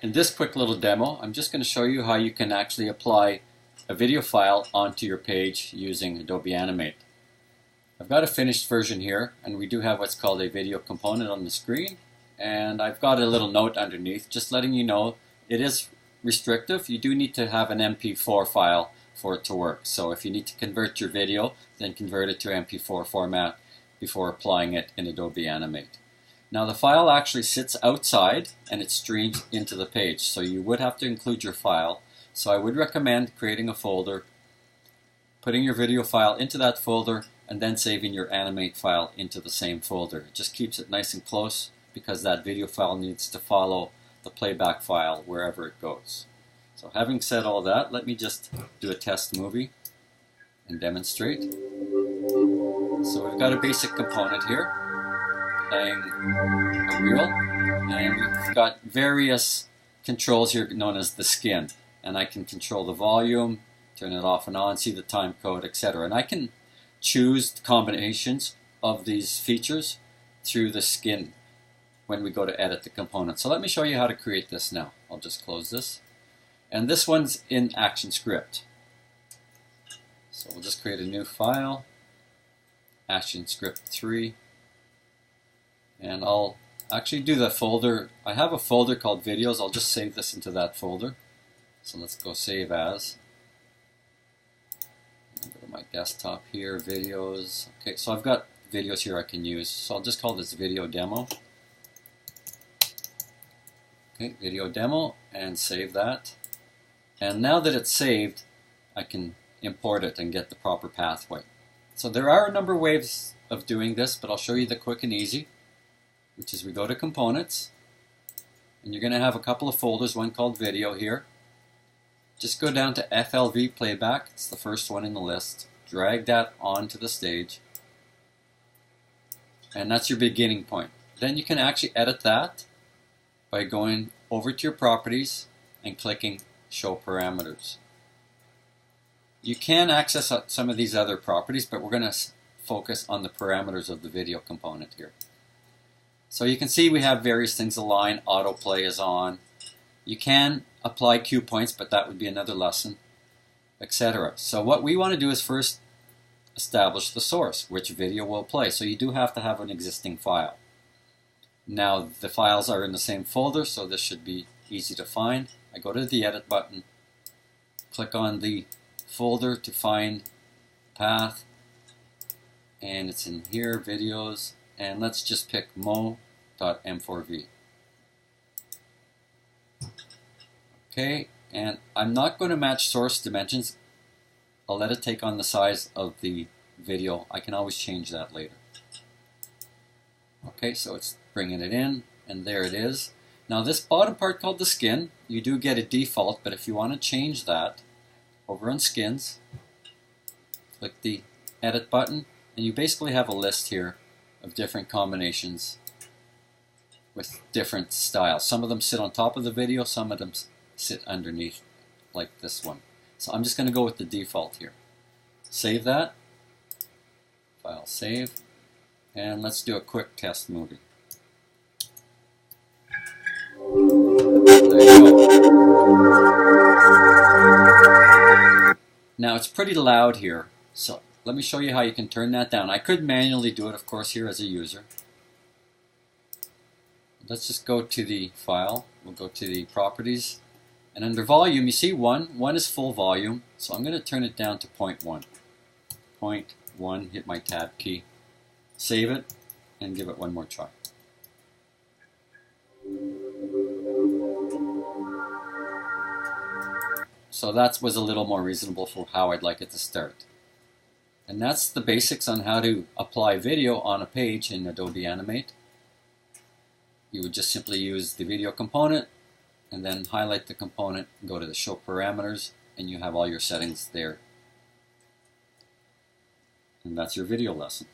In this quick little demo, I'm just going to show you how you can actually apply a video file onto your page using Adobe Animate. I've got a finished version here, and we do have what's called a video component on the screen, and I've got a little note underneath just letting you know it is restrictive. You do need to have an MP4 file for it to work. So if you need to convert your video, then convert it to MP4 format before applying it in Adobe Animate. Now the file actually sits outside and it streams into the page, so you would have to include your file. So I would recommend creating a folder, putting your video file into that folder, and then saving your Animate file into the same folder. It just keeps it nice and close because that video file needs to follow the playback file wherever it goes. So having said all that, let me just do a test movie and demonstrate. So we've got a basic component here, playing a reel, and we've got various controls here known as the skin, and I can control the volume, turn it off and on, see the time code, etc. And I can choose combinations of these features through the skin when we go to edit the component. So let me show you how to create this now. I'll just close this. And this one's in ActionScript. So we'll just create a new file, ActionScript 3. And I'll actually do the folder. I have a folder called videos. I'll just save this into that folder. So let's go save as. I'll go to my desktop here, videos. Okay, so I've got videos here I can use. So I'll just call this video demo. Okay, video demo, and save that. And now that it's saved, I can import it and get the proper pathway. So there are a number of ways of doing this, but I'll show you the quick and easy, which is we go to Components, and you're going to have a couple of folders, one called Video here. Just go down to FLV Playback, it's the first one in the list. Drag that onto the stage, and that's your beginning point. Then you can actually edit that by going over to your properties and clicking Show Parameters. You can access some of these other properties, but we're going to focus on the parameters of the video component here. So you can see we have various things aligned. Autoplay is on. You can apply cue points, but that would be another lesson, etc. So what we want to do is first establish the source, which video will play. So you do have to have an existing file. Now the files are in the same folder, so this should be easy to find. I go to the Edit button, click on the folder to find path, and it's in here, videos, and let's just pick mo.m4v. Okay, and I'm not going to match source dimensions. I'll let it take on the size of the video. I can always change that later. Okay, so it's bringing it in, and there it is. Now this bottom part called the skin, you do get a default, but if you want to change that, over on skins, click the Edit button, and you basically have a list here of different combinations with different styles. Some of them sit on top of the video, some of them sit underneath, like this one. So I'm just going to go with the default here. Save that, file save, and let's do a quick test movie. There you go. Now it's pretty loud here, so let me show you how you can turn that down. I could manually do it, of course, here as a user. Let's just go to the file. We'll go to the properties, and under volume you see 1. 1 is full volume, so I'm going to turn it down to 0.1. 0.1, hit my tab key, save it, and give it one more try. So that was a little more reasonable for how I'd like it to start. And that's the basics on how to apply video on a page in Adobe Animate. You would just simply use the video component and then highlight the component, go to the Show Parameters, and you have all your settings there. And that's your video lesson.